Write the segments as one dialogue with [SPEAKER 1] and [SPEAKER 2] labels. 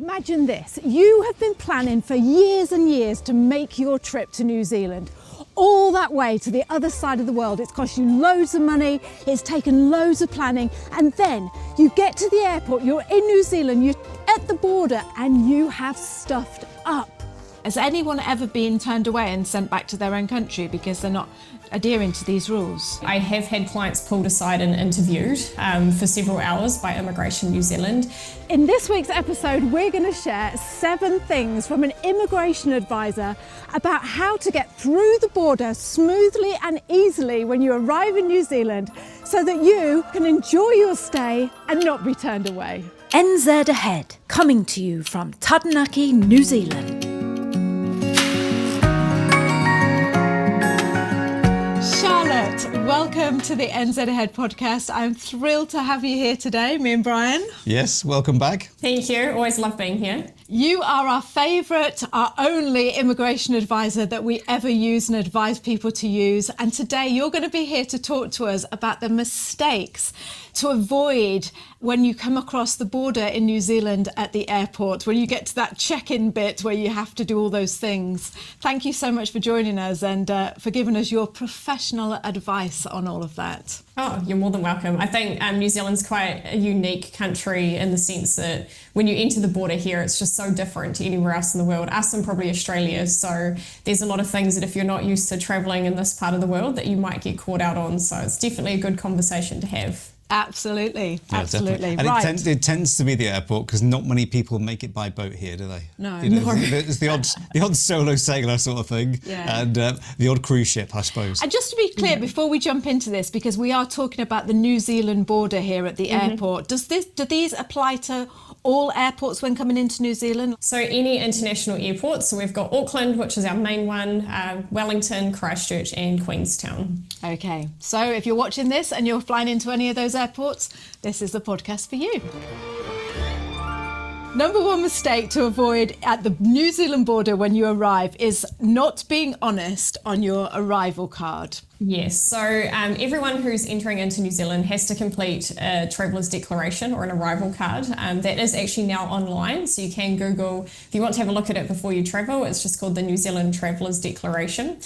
[SPEAKER 1] Imagine this, you have been planning for years and years to make your trip to New Zealand. All that way to the other side of the world. It's cost you loads of money, it's taken loads of planning, and then you get to the airport, you're in New Zealand, you're at the border, and you have stuffed up. Has anyone ever been turned away and sent back to their own country because they're not adhering to these rules?
[SPEAKER 2] I have had clients pulled aside and interviewed for several hours by Immigration New Zealand.
[SPEAKER 1] In this week's episode, we're going to share 7 things from an immigration advisor about how to get through the border smoothly and easily when you arrive in New Zealand so that you can enjoy your stay and not be turned away.
[SPEAKER 3] NZAhead, coming to you from Taranaki, New Zealand.
[SPEAKER 1] Welcome to the NZAhead podcast. I'm thrilled to have you here today, me and Brian.
[SPEAKER 4] Yes, welcome back.
[SPEAKER 2] Thank you, always love being here.
[SPEAKER 1] You are our favourite, our only immigration advisor that we ever use and advise people to use. And today you're going to be here to talk to us about the mistakes to avoid when you come across the border in New Zealand at the airport, when you get to that check-in bit where you have to do all those things. Thank you so much for joining us and for giving us your professional advice on all of that.
[SPEAKER 2] Oh, you're more than welcome. I think New Zealand's quite a unique country in the sense that when you enter the border here, it's just so different to anywhere else in the world, us and probably Australia. So there's a lot of things that if you're not used to travelling in this part of the world that you might get caught out on. So it's definitely a good conversation to have.
[SPEAKER 1] Absolutely,
[SPEAKER 4] Yeah,
[SPEAKER 1] absolutely.
[SPEAKER 4] And
[SPEAKER 1] right.
[SPEAKER 4] it tends to be the airport because not many people make it by boat here, do they?
[SPEAKER 1] No.
[SPEAKER 4] It's the odd solo sailor sort of thing, and the odd cruise ship, I suppose.
[SPEAKER 1] And just to be clear, before we jump into this, because we are talking about the New Zealand border here at the airport, do these apply to all airports when coming into New Zealand?
[SPEAKER 2] So any international airports, so we've got Auckland, which is our main one, Wellington, Christchurch and Queenstown.
[SPEAKER 1] Okay, so if you're watching this and you're flying into any of those airports, this is the podcast for you. Number one mistake to avoid at the New Zealand border when you arrive is not being honest on your arrival card.
[SPEAKER 2] Yes, so everyone who's entering into New Zealand has to complete a traveller's declaration or an arrival card. That is actually now online, so you can Google, if you want to have a look at it before you travel, it's just called the New Zealand Traveller's Declaration.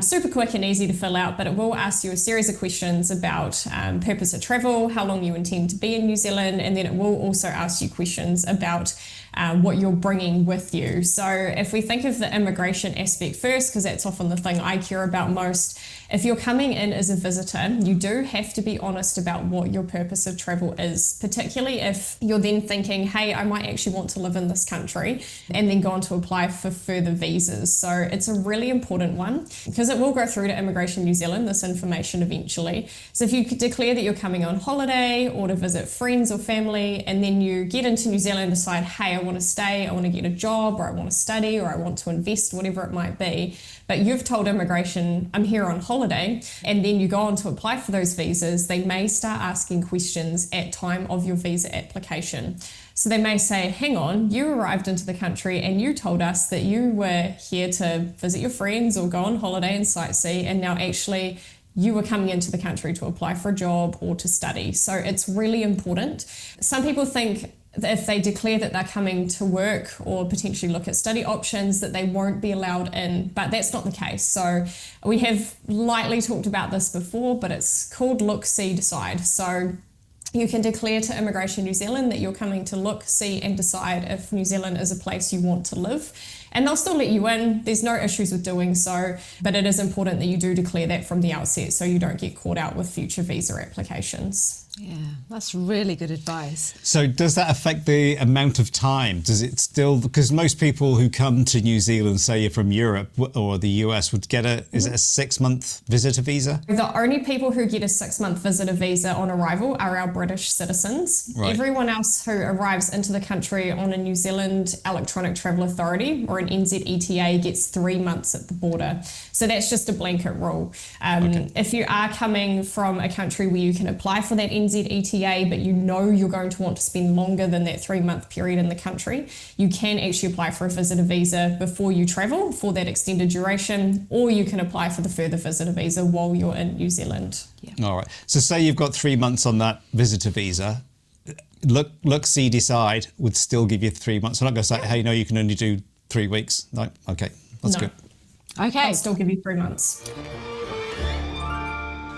[SPEAKER 2] Super quick and easy to fill out, but it will ask you a series of questions about purpose of travel, how long you intend to be in New Zealand, and then it will also ask you questions about what you're bringing with you. So if we think of the immigration aspect first, because that's often the thing I care about most, if you're coming in as a visitor, you do have to be honest about what your purpose of travel is, particularly if you're then thinking, hey, I might actually want to live in this country, and then go on to apply for further visas. So it's a really important one because it will go through to Immigration New Zealand, this information eventually. So if you could declare that you're coming on holiday or to visit friends or family, and then you get into New Zealand and decide, hey, I want to stay, I want to get a job, or I want to study, or I want to invest, whatever it might be, but you've told immigration, I'm here on holiday, and then you go on to apply for those visas, they may start asking questions at time of your visa application. So they may say, hang on, you arrived into the country and you told us that you were here to visit your friends or go on holiday and sightsee, and now actually you were coming into the country to apply for a job or to study. So it's really important. Some people think if they declare that they're coming to work or potentially look at study options, that they won't be allowed in, but that's not the case. So we have lightly talked about this before, but it's called look, see, decide. So you can declare to Immigration New Zealand that you're coming to look, see and decide if New Zealand is a place you want to live. And they'll still let you in. There's no issues with doing so, but it is important that you do declare that from the outset so you don't get caught out with future visa applications.
[SPEAKER 1] Yeah, that's really good advice.
[SPEAKER 4] So does that affect the amount of time? Does it still, because most people who come to New Zealand, say you're from Europe or the US, would get is it a 6-month visitor visa?
[SPEAKER 2] The only people who get a 6-month visitor visa on arrival are our British citizens. Right. Everyone else who arrives into the country on a New Zealand Electronic Travel Authority or an NZETA gets 3 months at the border. So that's just a blanket rule. If you are coming from a country where you can apply for that NZETA, but you know you're going to want to spend longer than that 3-month period in the country, you can actually apply for a visitor visa before you travel for that extended duration, or you can apply for the further visitor visa while you're in New Zealand.
[SPEAKER 4] Yeah. All right. So say you've got 3 months on that visitor visa. look, see, decide would still give you 3 months. I'm not going to say, hey, no, you can only do 3 weeks. No, okay, that's good.
[SPEAKER 1] Okay.
[SPEAKER 2] I'll still give you 3 months.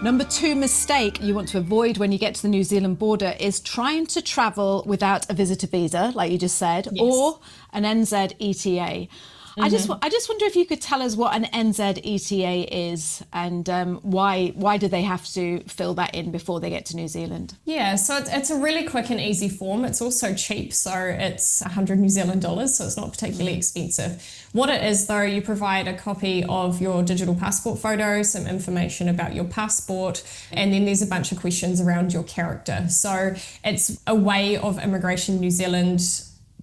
[SPEAKER 1] Number 2 mistake you want to avoid when you get to the New Zealand border is trying to travel without a visitor visa, like you just said, or an NZETA. I just wonder if you could tell us what an NZETA is and why do they have to fill that in before they get to New Zealand?
[SPEAKER 2] Yeah, so it's a really quick and easy form. It's also cheap, so it's 100 New Zealand dollars, so it's not particularly expensive. What it is, though, you provide a copy of your digital passport photo, some information about your passport, and then there's a bunch of questions around your character. So it's a way of Immigration New Zealand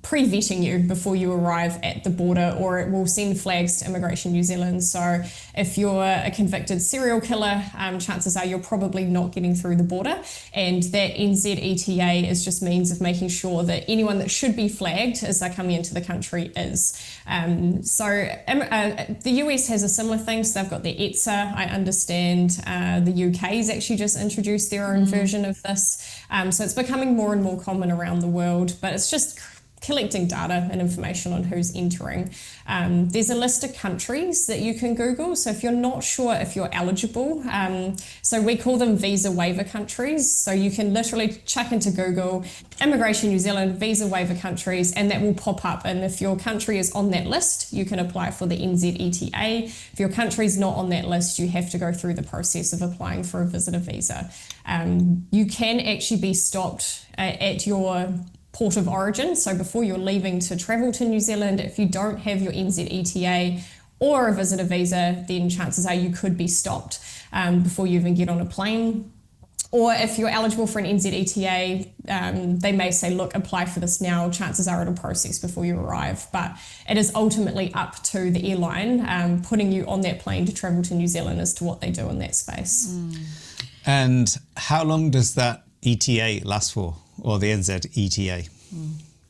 [SPEAKER 2] pre-vetting you before you arrive at the border, or it will send flags to Immigration New Zealand. So if you're a convicted serial killer, chances are you're probably not getting through the border, and that NZETA is just means of making sure that anyone that should be flagged as they're coming into the country is. The US has a similar thing, so they've got the ETSA, I understand. The UK's actually just introduced their own version of this. So it's becoming more and more common around the world, but it's just collecting data and information on who's entering. There's a list of countries that you can Google. So if you're not sure if you're eligible, so we call them visa waiver countries. So you can literally chuck into Google, Immigration New Zealand, visa waiver countries, and that will pop up. And if your country is on that list, you can apply for the NZETA. If your country's not on that list, you have to go through the process of applying for a visitor visa. You can actually be stopped at your port of origin. So before you're leaving to travel to New Zealand, if you don't have your NZETA or a visitor visa, then chances are you could be stopped before you even get on a plane. Or if you're eligible for an NZETA, they may say, look, apply for this now. Chances are it'll process before you arrive. But it is ultimately up to the airline putting you on that plane to travel to New Zealand as to what they do in that space.
[SPEAKER 4] And how long does that ETA last for, or the NZETA?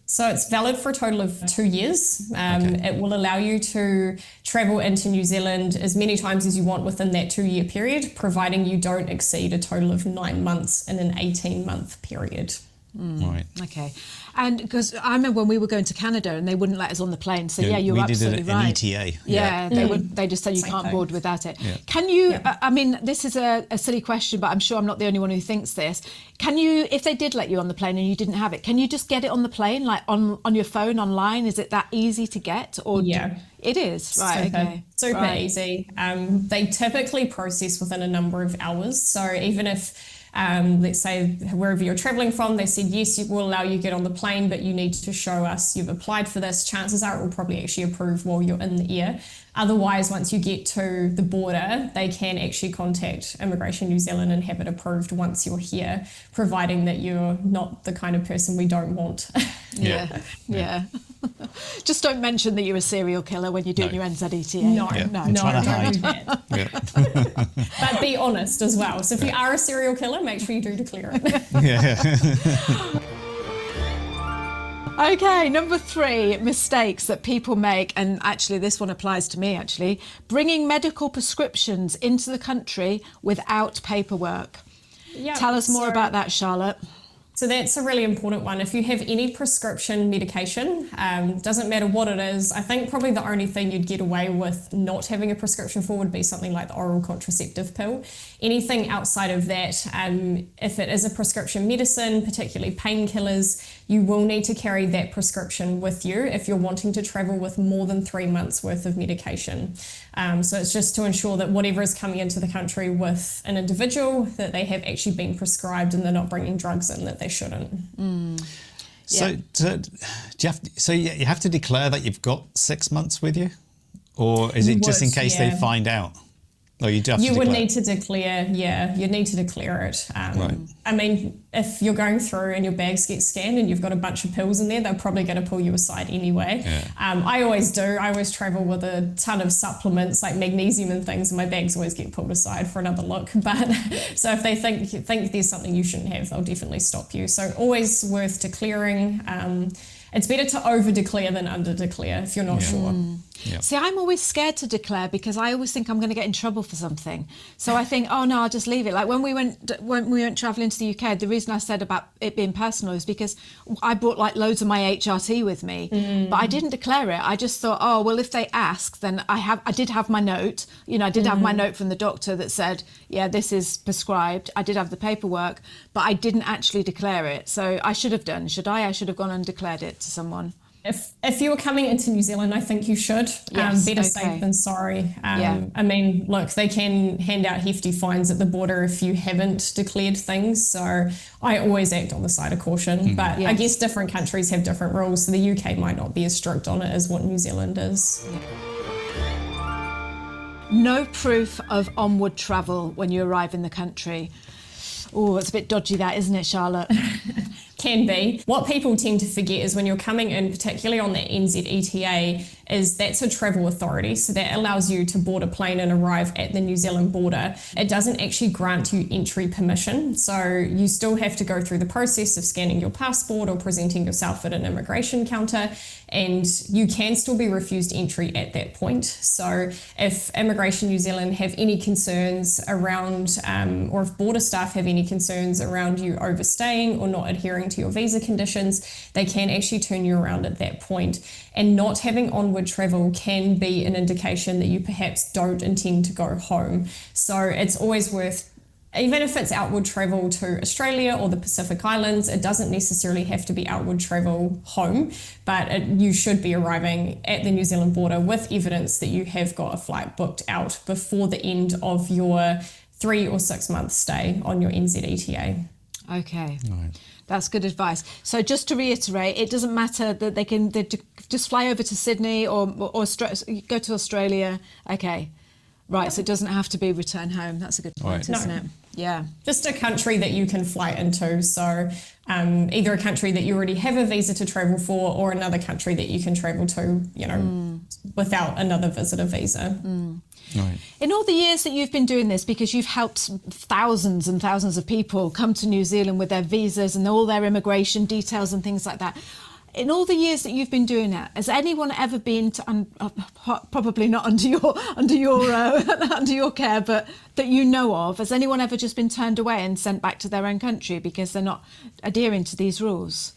[SPEAKER 2] So it's valid for a total of 2 years. It will allow you to travel into New Zealand as many times as you want within that 2-year period, providing you don't exceed a total of 9 months in an 18-month period.
[SPEAKER 4] Right.
[SPEAKER 1] Okay. And because I remember when we were going to Canada and they wouldn't let us on the plane. So yeah, you're absolutely right.
[SPEAKER 4] We did an ETA.
[SPEAKER 1] Yeah, they just said you can't board without it.
[SPEAKER 4] Yeah.
[SPEAKER 1] Can you, I mean, this is a silly question, but I'm sure I'm not the only one who thinks this. Can you, if they did let you on the plane and you didn't have it, can you just get it on the plane, like on your phone online? Is it that easy to get? Or it is, right,
[SPEAKER 2] Super easy. They typically process within a number of hours. So even if let's say wherever you're traveling from, they said, yes, it will allow you to get on the plane, but you need to show us you've applied for this. Chances are it will probably actually approve while you're in the air. Otherwise, once you get to the border, they can actually contact Immigration New Zealand and have it approved once you're here, providing that you're not the kind of person we don't want.
[SPEAKER 1] Yeah. Just don't mention that you're a serial killer when you're doing your NZETA.
[SPEAKER 2] No,
[SPEAKER 4] I'm trying to hide.
[SPEAKER 2] Do that. But be honest as well. So if you are a serial killer, make sure you do declare it.
[SPEAKER 1] Okay, number 3, mistakes that people make, and actually this one applies to me actually, bringing medical prescriptions into the country without paperwork. Tell us more about that, Charlotte.
[SPEAKER 2] So that's a really important one. If you have any prescription medication, doesn't matter what it is, I think probably the only thing you'd get away with not having a prescription for would be something like the oral contraceptive pill. Anything outside of that, if it is a prescription medicine, particularly painkillers, you will need to carry that prescription with you if you're wanting to travel with more than 3 months worth of medication. So it's just to ensure that whatever is coming into the country with an individual, that they have actually been prescribed and they're not bringing drugs in that they shouldn't.
[SPEAKER 4] So you have to declare that you've got 6 months with you, or is it just in case they find out? No, you do have to declare.
[SPEAKER 2] You would need to declare, you'd need to declare it.
[SPEAKER 4] Right.
[SPEAKER 2] I mean, if you're going through and your bags get scanned and you've got a bunch of pills in there, they're probably going to pull you aside anyway. I always do. I always travel with a ton of supplements like magnesium and things, and my bags always get pulled aside for another look. But so if they think there's something you shouldn't have, they'll definitely stop you. So always worth declaring. It's better to over-declare than under-declare if you're not sure.
[SPEAKER 4] Yeah.
[SPEAKER 1] See, I'm always scared to declare because I always think I'm going to get in trouble for something. So I think, oh no, I'll just leave it. Like when we went travelling to the UK, the reason I said about it being personal is because I brought like loads of my HRT with me, but I didn't declare it. I just thought, oh well, if they ask, then I did have my note. You know, I did have my note from the doctor that said, yeah, this is prescribed. I did have the paperwork, but I didn't actually declare it. So I should have done. Should I? I should have gone and declared it to someone.
[SPEAKER 2] If you were coming into New Zealand, I think you should.
[SPEAKER 1] Yes,
[SPEAKER 2] Better
[SPEAKER 1] okay.
[SPEAKER 2] safe than sorry.
[SPEAKER 1] Yeah.
[SPEAKER 2] I mean, look, they can hand out hefty fines at the border if you haven't declared things. So I always act on the side of caution. But I
[SPEAKER 1] Yes.
[SPEAKER 2] guess different countries have different rules. So the UK might not be as strict on it as what New Zealand is.
[SPEAKER 1] No proof of onward travel when you arrive in the country. Oh, it's a bit dodgy that, isn't it, Charlotte?
[SPEAKER 2] Can be. What people tend to forget is when you're coming in, particularly on the NZETA, is that's a travel authority. So that allows you to board a plane and arrive at the New Zealand border. It doesn't actually grant you entry permission. So you still have to go through the process of scanning your passport or presenting yourself at an immigration counter. And you can still be refused entry at that point. So if Immigration New Zealand have any concerns around, or if border staff have any concerns around you overstaying or not adhering to your visa conditions, they can actually turn you around at that point. And not having onward travel can be an indication that you perhaps don't intend to go home. So it's always worth, even if it's outward travel to Australia or the Pacific Islands, it doesn't necessarily have to be outward travel home, but you should be arriving at the New Zealand border with evidence that you have got a flight booked out before the end of your 3 or 6 month stay on your NZETA.
[SPEAKER 1] Okay.
[SPEAKER 4] Right.
[SPEAKER 1] That's good advice. So just to reiterate, it doesn't matter that they just fly over to Sydney or go to Australia. Okay. Right, so it doesn't have to be return home. That's a good point,
[SPEAKER 4] Right.
[SPEAKER 1] isn't it? Yeah.
[SPEAKER 2] Just a country that you can fly into. So either a country that you already have a visa to travel for or another country that you can travel to, you know, without another visitor visa.
[SPEAKER 4] Right.
[SPEAKER 1] In all the years that you've been doing this, because you've helped thousands and thousands of people come to New Zealand with their visas and all their immigration details and things like that, in all the years that you've been doing that, has anyone ever been to, probably not under your care, but that you know of, has anyone ever just been turned away and sent back to their own country because they're not adhering to these rules?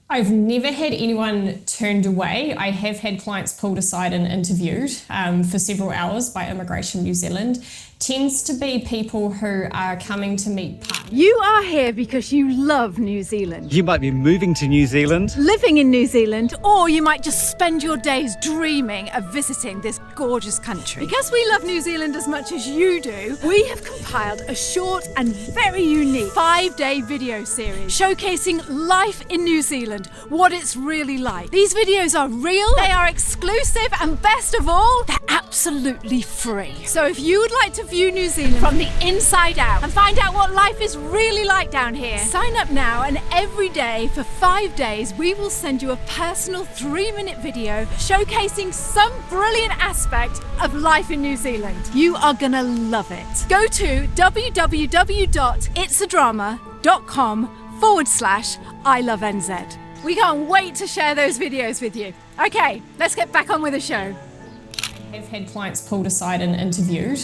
[SPEAKER 2] I've never had anyone turned away. I have had clients pulled aside and interviewed for several hours by Immigration New Zealand. Tends to be people who are coming to meet partners.
[SPEAKER 3] You are here because you love New Zealand.
[SPEAKER 5] You might be moving to New Zealand.
[SPEAKER 3] Living in New Zealand, or you might just spend your days dreaming of visiting this gorgeous country. Because we love New Zealand as much as you do, we have compiled a short and very unique 5-day video series showcasing life in New Zealand, what it's really like. These videos are real, they are exclusive, and best of all, they're absolutely free. So if you would like to view New Zealand from the inside out and find out what life is really like down here, sign up now, and every day for 5 days we will send you a personal 3-minute video showcasing some brilliant aspect of life in New Zealand. You are gonna love it. Go to www.itsadrama.com/ILoveNZ. We can't wait to share those videos with you. Okay, let's get back on with the show.
[SPEAKER 2] I've had clients pulled aside and interviewed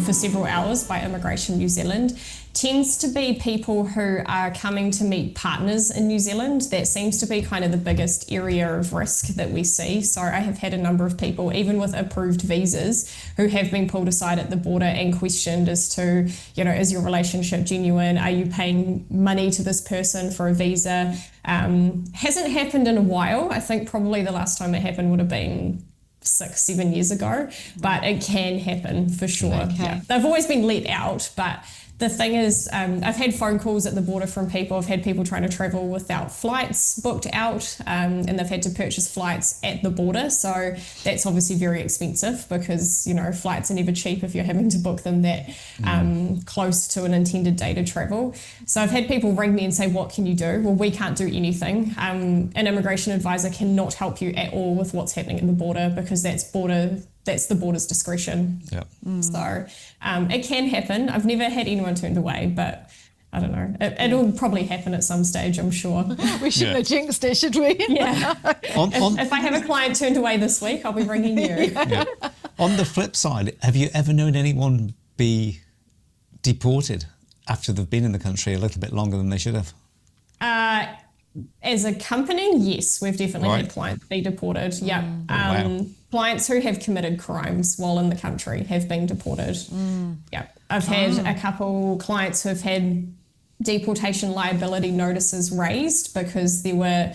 [SPEAKER 2] for several hours by Immigration New Zealand. Tends to be people who are coming to meet partners in New Zealand. That seems to be kind of the biggest area of risk that we see. So I have had a number of people, even with approved visas, who have been pulled aside at the border and questioned as to, you know, is your relationship genuine? Are you paying money to this person for a visa? Hasn't happened in a while. I think probably the last time it happened would have been 6-7 years ago, but it can happen for sure.
[SPEAKER 1] Okay.
[SPEAKER 2] Yeah. They've always been let out, but the thing is, I've had phone calls at the border from people. I've had people trying to travel without flights booked out, and they've had to purchase flights at the border. So that's obviously very expensive because, you know, flights are never cheap if you're having to book them that close to an intended date of travel. So I've had people ring me and say, what can you do? Well, we can't do anything. An immigration advisor cannot help you at all with what's happening at the border because that's the border's discretion.
[SPEAKER 4] Yeah.
[SPEAKER 2] So it can happen. I've never had anyone turned away, but I don't know. It'll probably happen at some stage, I'm sure.
[SPEAKER 1] We shouldn't have jinxed it, should we?
[SPEAKER 2] Yeah. If I have a client turned away this week, I'll be ringing you.
[SPEAKER 4] Yeah. On the flip side, have you ever known anyone be deported after they've been in the country a little bit longer than they should have?
[SPEAKER 2] As a company, yes, we've definitely
[SPEAKER 4] Right.
[SPEAKER 2] had clients be deported. Yeah.
[SPEAKER 4] Wow.
[SPEAKER 2] Clients who have committed crimes while in the country have been deported. Yeah. I've had a couple clients who have had deportation liability notices raised because there were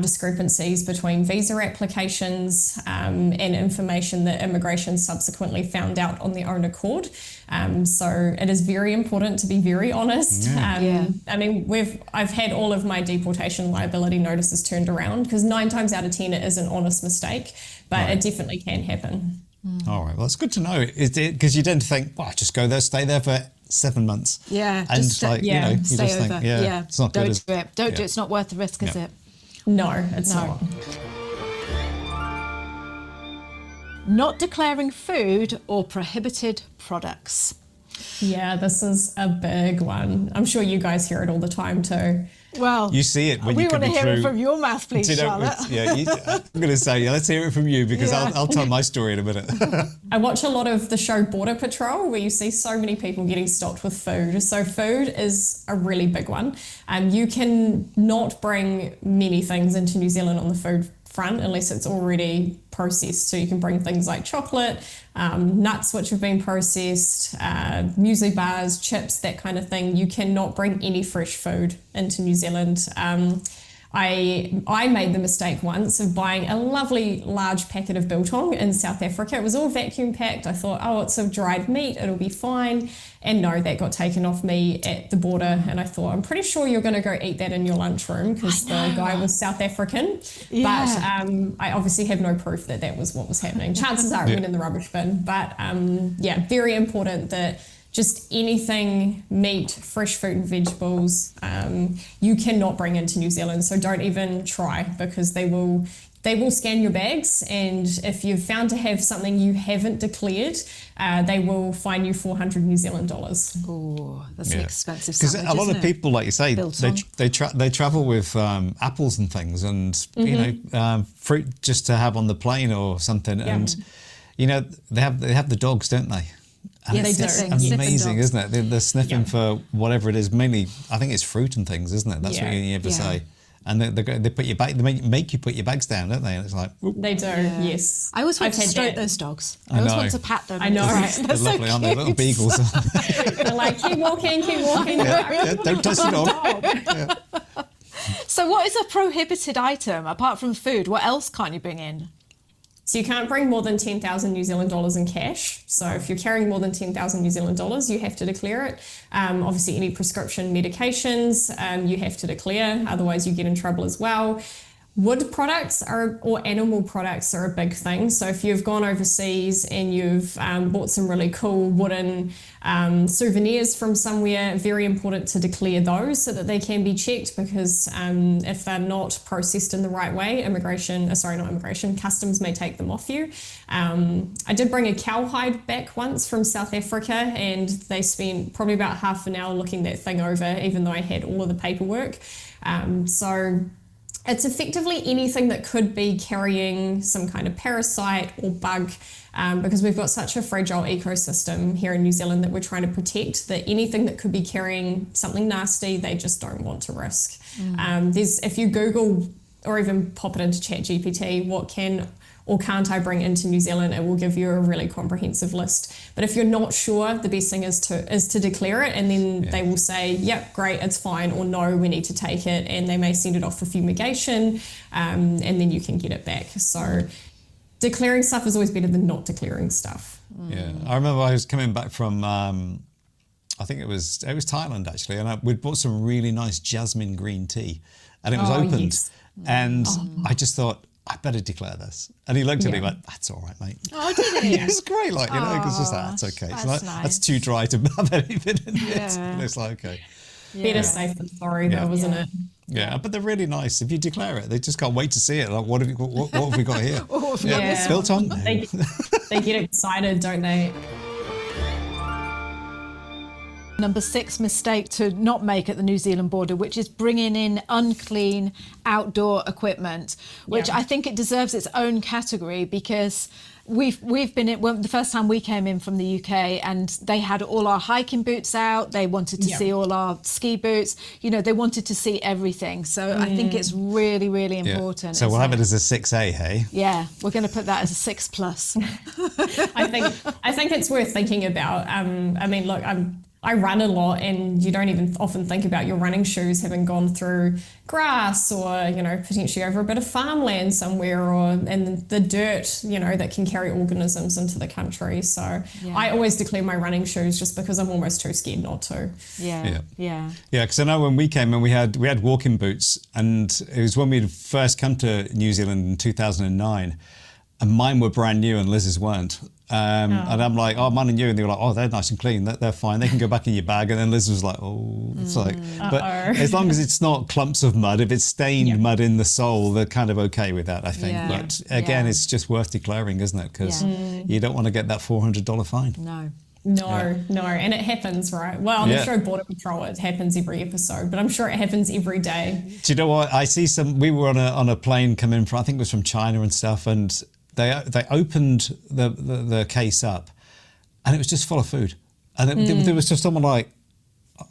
[SPEAKER 2] discrepancies between visa applications and information that immigration subsequently found out on their own accord. So it is very important to be very honest. I mean, I've had all of my deportation liability notices turned around because 9 times out of 10 it is an honest mistake, but it definitely can happen.
[SPEAKER 4] All right, well, it's good to know. Because you tend to think, well, just go there, stay there for 7 months.
[SPEAKER 1] Yeah,
[SPEAKER 4] and
[SPEAKER 1] just
[SPEAKER 4] like,
[SPEAKER 1] stay
[SPEAKER 4] you
[SPEAKER 1] over.
[SPEAKER 4] just think, it's not good.
[SPEAKER 1] Don't do it. Don't do it. It's not worth the risk, is it?
[SPEAKER 2] No, it's not.
[SPEAKER 1] Not declaring food or prohibited products.
[SPEAKER 2] Yeah, this is a big one. I'm sure you guys hear it all the time too.
[SPEAKER 1] Well,
[SPEAKER 4] You see it when
[SPEAKER 1] we
[SPEAKER 4] you
[SPEAKER 1] want
[SPEAKER 4] come
[SPEAKER 1] to hear
[SPEAKER 4] through.
[SPEAKER 1] it from your mouth, please,
[SPEAKER 4] Do you know,
[SPEAKER 1] Charlotte.
[SPEAKER 4] I'm going to say, let's hear it from you because
[SPEAKER 1] Yeah.
[SPEAKER 4] I'll tell my story in a minute.
[SPEAKER 2] I watch a lot of the show Border Patrol where you see so many people getting stopped with food. So food is a really big one. You can not bring many things into New Zealand on the food front unless it's already processed. So you can bring things like chocolate, nuts which have been processed, muesli bars, chips, that kind of thing. You cannot bring any fresh food into New Zealand. I made the mistake once of buying a lovely large packet of biltong in South Africa. It was all vacuum packed. I thought, oh, it's of dried meat, it'll be fine. And no, that got taken off me at the border. And I thought, I'm pretty sure you're going to go eat that in your lunchroom because the guy was South African.
[SPEAKER 1] Yeah.
[SPEAKER 2] But I obviously have no proof that that was what was happening. Chances are it went in the rubbish bin. But very important that just anything, meat, fresh fruit and vegetables, you cannot bring into New Zealand. So don't even try because they will scan your bags, and if you're found to have something you haven't declared, they will fine you 400 New Zealand dollars.
[SPEAKER 1] Oh, that's an expensive
[SPEAKER 4] Because
[SPEAKER 1] sandwich,
[SPEAKER 4] a lot
[SPEAKER 1] isn't
[SPEAKER 4] of
[SPEAKER 1] it?
[SPEAKER 4] people, like you say, they travel with apples and things, and you know, fruit just to have on the plane or something, and you know, they have the dogs, don't they? And
[SPEAKER 2] Yeah, they do.
[SPEAKER 4] It's amazing,
[SPEAKER 1] dogs.
[SPEAKER 4] isn't it? They're sniffing for whatever it is. Mainly, I think it's fruit and things, isn't it? That's what you ever say. And they put your bag. They make you put your bags down, don't they? And it's like, whoop.
[SPEAKER 2] They do, yes.
[SPEAKER 1] I always want to
[SPEAKER 2] had
[SPEAKER 1] stroke
[SPEAKER 2] that.
[SPEAKER 1] those dogs.
[SPEAKER 4] I
[SPEAKER 1] I always
[SPEAKER 4] know.
[SPEAKER 1] want to pat them.
[SPEAKER 2] I know.
[SPEAKER 1] Right.
[SPEAKER 4] They're
[SPEAKER 1] That's so
[SPEAKER 4] lovely, aren't they? Little
[SPEAKER 1] cute.
[SPEAKER 4] beagles.
[SPEAKER 2] They're like, keep walking, keep walking.
[SPEAKER 4] Yeah, don't touch the dog.
[SPEAKER 1] So what is a prohibited item apart from food? What else can't you bring in?
[SPEAKER 2] So you can't bring more than 10,000 New Zealand dollars in cash. So if you're carrying more than 10,000 New Zealand dollars, you have to declare it. Obviously, any prescription medications, you have to declare, otherwise you get in trouble as well. Wood products or animal products are a big thing. So if you've gone overseas and you've bought some really cool wooden souvenirs from somewhere, very important to declare those so that they can be checked, because if they're not processed in the right way, customs may take them off you. I did bring a cowhide back once from South Africa, and they spent probably about half an hour looking that thing over, even though I had all of the paperwork. So it's effectively anything that could be carrying some kind of parasite or bug, because we've got such a fragile ecosystem here in New Zealand that we're trying to protect, that anything that could be carrying something nasty, they just don't want to risk. If you Google or even pop it into ChatGPT, what can or can't I bring into New Zealand, it will give you a really comprehensive list. But if you're not sure, the best thing is to declare it, and then they will say, yep, great, it's fine, or no, we need to take it, and they may send it off for fumigation, and then you can get it back. So declaring stuff is always better than not declaring stuff.
[SPEAKER 4] Yeah, I remember I was coming back from, I think it was Thailand actually, and we'd bought some really nice jasmine green tea, and it was opened,
[SPEAKER 2] yes.
[SPEAKER 4] and I just thought, I better declare this. And he looked at me like, that's all right, mate.
[SPEAKER 1] Oh, did he?
[SPEAKER 4] It's great, like, you know, because just that's okay.
[SPEAKER 1] That's
[SPEAKER 4] It's like,
[SPEAKER 1] nice.
[SPEAKER 4] that's too dry to have anything in it.
[SPEAKER 1] Yeah.
[SPEAKER 4] And it's like, okay.
[SPEAKER 2] Better safe than sorry, though, isn't it?
[SPEAKER 4] Yeah, but they're really nice. If you declare it, they just can't wait to see it. Like, what have we got here?
[SPEAKER 1] Oh, I've got this
[SPEAKER 4] Built on.
[SPEAKER 2] They get excited, don't they?
[SPEAKER 1] Number 6 mistake to not make at the New Zealand border, which is bringing in unclean outdoor equipment, which I think it deserves its own category, because we've been in, well, the first time we came in from the UK, and they had all our hiking boots out. They wanted to see all our ski boots. You know, they wanted to see everything. So I think it's really, really important.
[SPEAKER 4] So we'll have it as a 6A, hey?
[SPEAKER 1] Yeah, we're going to put that as a 6+.
[SPEAKER 2] I think it's worth thinking about. I mean, look, I run a lot, and you don't even often think about your running shoes having gone through grass, or, you know, potentially over a bit of farmland somewhere, or and the dirt, you know, that can carry organisms into the country. So I always declare my running shoes, just because I'm almost too scared not to.
[SPEAKER 1] Yeah.
[SPEAKER 4] Because I know when we came in, we had walking boots, and it was when we'd first come to New Zealand in 2009, and mine were brand new and Liz's weren't. And I'm like, oh, mine and you, and they were like, oh, they're nice and clean, they're fine, they can go back in your bag. And then Liz was like, oh, it's like, but as long as it's not clumps of mud, if it's stained mud in the sole, they're kind of okay with that, I think. But again, it's just worth declaring, isn't it? Because you don't want to get that $400 fine.
[SPEAKER 2] No, and it happens, right? Well, on the show Border Patrol, it happens every episode, but I'm sure it happens every day.
[SPEAKER 4] Do you know what? I see we were on a plane coming from, I think it was from China and stuff, and they opened the case up, and it was just full of food, and there was just someone like,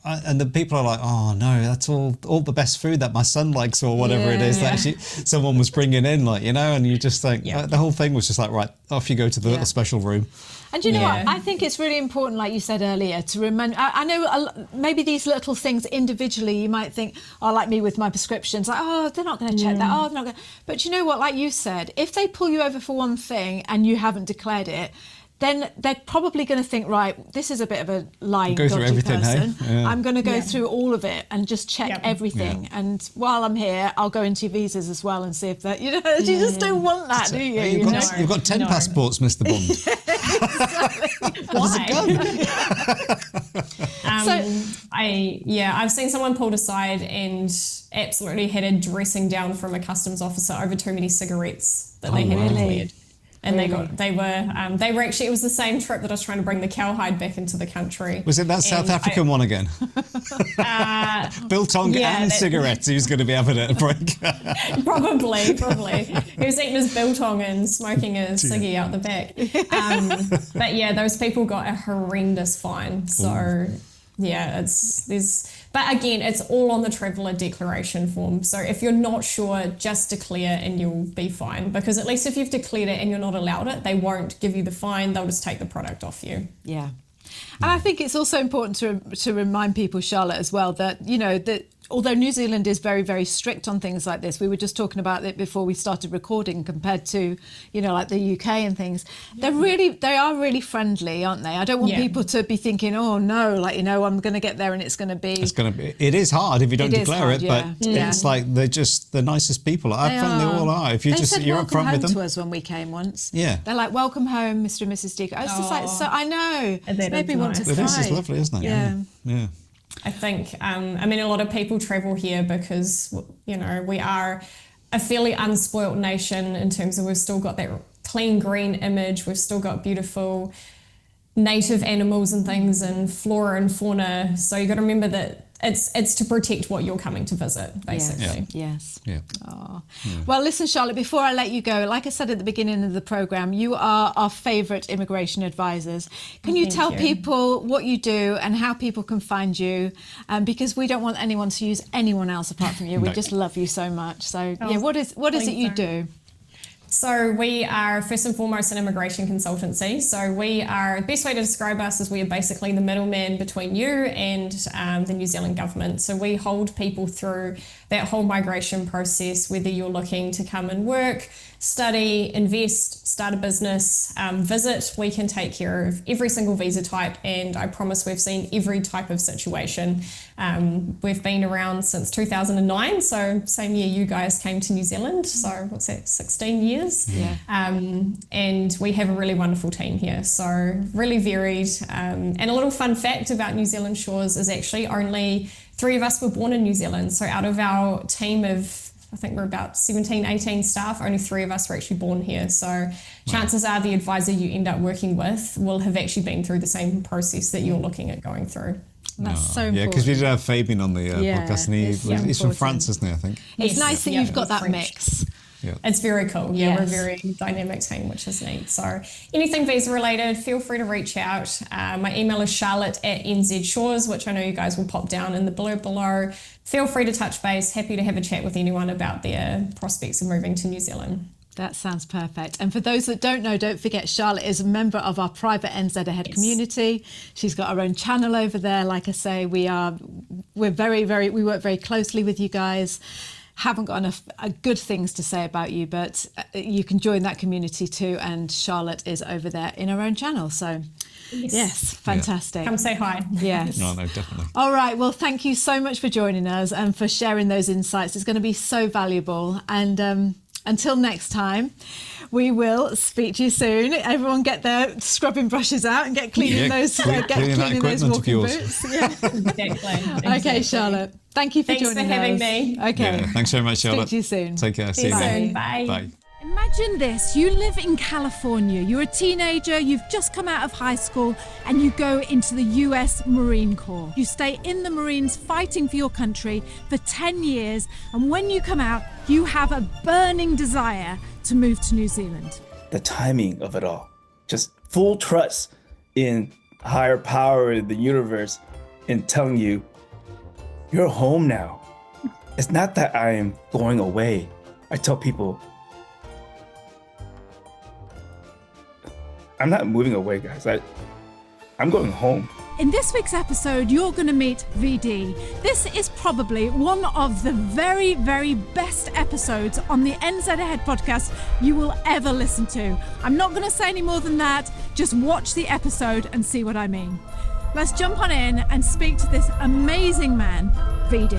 [SPEAKER 4] and the people are like, oh no, that's all the best food that my son likes, or whatever it is that someone was bringing in, like, you know, and you just think the whole thing was just like, right, off you go to the little special room.
[SPEAKER 1] And you know what? I think it's really important, like you said earlier, to remember. I know maybe these little things individually, you might think, oh, like me with my prescriptions, like, oh, they're not going to check that. Oh, they're not going to. But you know what? Like you said, if they pull you over for one thing and you haven't declared it, then they're probably going to think, right, this is a bit of a lying, dodgy person. Hey? I'm going to go through all of it and just check everything. And while I'm here, I'll go into your visas as well and see if that, you know, you just don't want that, do you?
[SPEAKER 4] You've got 10 passports, Mr. Bond.
[SPEAKER 2] I've seen someone pulled aside and absolutely had a dressing down from a customs officer over too many cigarettes that they had declared. And they were actually, it was the same trip that I was trying to bring the cowhide back into the country. Was it that
[SPEAKER 4] South African one again? Biltong and cigarettes, he was going to be having a break.
[SPEAKER 2] Probably. He was eating his biltong and smoking a ciggy out the back. But yeah, those people got a horrendous fine. So but again, it's all on the traveller declaration form. So if you're not sure, just declare and you'll be fine. Because at least if you've declared it and you're not allowed it, they won't give you the fine. They'll just take the product off you.
[SPEAKER 1] Yeah. And I think it's also important to remind people, Charlotte, as well, that, you know, that although New Zealand is very, very strict on things like this, we were just talking about it before we started recording, compared to, you know, like the UK and things. They are really friendly, aren't they? I don't want people to be thinking, oh no, like, you know, I'm going to get there and it's going to be.
[SPEAKER 4] It is hard if you don't declare it, but it's like they're nicest people. I find they all are. If you're up front with them.
[SPEAKER 1] To us when we came once.
[SPEAKER 4] Yeah.
[SPEAKER 1] They're like, welcome home, Mr. and Mrs. Deacon. I was just like, so I know. It made me want to cry.
[SPEAKER 4] This is lovely, isn't it? Yeah.
[SPEAKER 2] I think, I mean, a lot of people travel here because, you know, we are a fairly unspoilt nation in terms of we've still got that clean green image, we've still got beautiful native animals and things and flora and fauna. So you got to remember that it's to protect what you're coming to visit, basically.
[SPEAKER 1] Yes.
[SPEAKER 4] Yeah.
[SPEAKER 1] Oh. Yeah. Well, listen, Charlotte, before I let you go, like I said at the beginning of the programme, you are our favourite immigration advisors. Can you tell people what you do and how people can find you? Because we don't want anyone to use anyone else apart from you. We just love you so much. So, what is it you do?
[SPEAKER 2] So we are first and foremost an immigration consultancy. So the best way to describe us is we are basically the middleman between you and the New Zealand government. So we hold people through that whole migration process, whether you're looking to come and work, study, invest, start a business, visit. We can take care of every single visa type, and I promise we've seen every type of situation. We've been around since 2009, so same year you guys came to New Zealand, so what's that, 16 years?
[SPEAKER 1] Yeah.
[SPEAKER 2] And we have a really wonderful team here, so really varied. And a little fun fact about New Zealand Shores is actually only 3 of us were born in New Zealand. So out of our team of, I think we're about 17, 18 staff, only 3 of us were actually born here. So chances are the advisor you end up working with will have actually been through the same process that you're looking at going through.
[SPEAKER 1] That's so
[SPEAKER 4] Yeah,
[SPEAKER 1] important.
[SPEAKER 4] because we did have Fabian on the podcast, and
[SPEAKER 1] it's so
[SPEAKER 4] he's from
[SPEAKER 1] important.
[SPEAKER 4] France, isn't he, I think?
[SPEAKER 1] It's
[SPEAKER 2] Yes,
[SPEAKER 1] nice that
[SPEAKER 2] yeah,
[SPEAKER 1] you've got that
[SPEAKER 2] French.
[SPEAKER 1] mix.
[SPEAKER 4] Yeah.
[SPEAKER 2] It's very cool. Yeah, we're a
[SPEAKER 1] Yes.
[SPEAKER 2] very dynamic team, which is neat. So anything visa related, feel free to reach out. My email is charlotte@nzshores, which I know you guys will pop down in the blurb below. Feel free to touch base. Happy to have a chat with anyone about their prospects of moving to New Zealand.
[SPEAKER 1] That sounds perfect. And for those that don't know, don't forget Charlotte is a member of our private NZAhead community. She's got her own channel over there. Like I say, we work very closely with you guys. Haven't got enough good things to say about you, but you can join that community too. And Charlotte is over there in her own channel. So yes, fantastic.
[SPEAKER 2] Come say hi.
[SPEAKER 1] Yes.
[SPEAKER 4] No, definitely.
[SPEAKER 1] All right. Well, thank you so much for joining us and for sharing those insights. It's going to be so valuable. And until next time, we will speak to you soon. Everyone get their scrubbing brushes out and get cleaning those
[SPEAKER 4] cleaning that
[SPEAKER 1] those
[SPEAKER 4] equipment of
[SPEAKER 1] walking
[SPEAKER 4] yours.
[SPEAKER 1] boots. Yeah.
[SPEAKER 2] Exactly.
[SPEAKER 1] Okay, Charlotte. Thank you for
[SPEAKER 2] Thanks for
[SPEAKER 1] joining
[SPEAKER 2] having
[SPEAKER 1] us.
[SPEAKER 2] me.
[SPEAKER 1] Okay.
[SPEAKER 4] Yeah, thanks very much, Charlotte.
[SPEAKER 1] Speak to you soon.
[SPEAKER 4] Take care.
[SPEAKER 2] See you
[SPEAKER 4] later.
[SPEAKER 2] soon. Bye.
[SPEAKER 4] Bye.
[SPEAKER 3] Imagine this, you live in California, you're a teenager, you've just come out of high school and you go into the US Marine Corps. You stay in the Marines fighting for your country for 10 years and when you come out, you have a burning desire to move to New Zealand.
[SPEAKER 6] The timing of it all, just full trust in higher power in the universe in telling you, you're home now. It's not that I am going away. I tell people, I'm not moving away, guys. I'm going home.
[SPEAKER 3] In this week's episode, you're going to meet VD. This is probably one of the very, very best episodes on the NZAhead podcast you will ever listen to. I'm not going to say any more than that. Just watch the episode and see what I mean. Let's jump on in and speak to this amazing man, VD.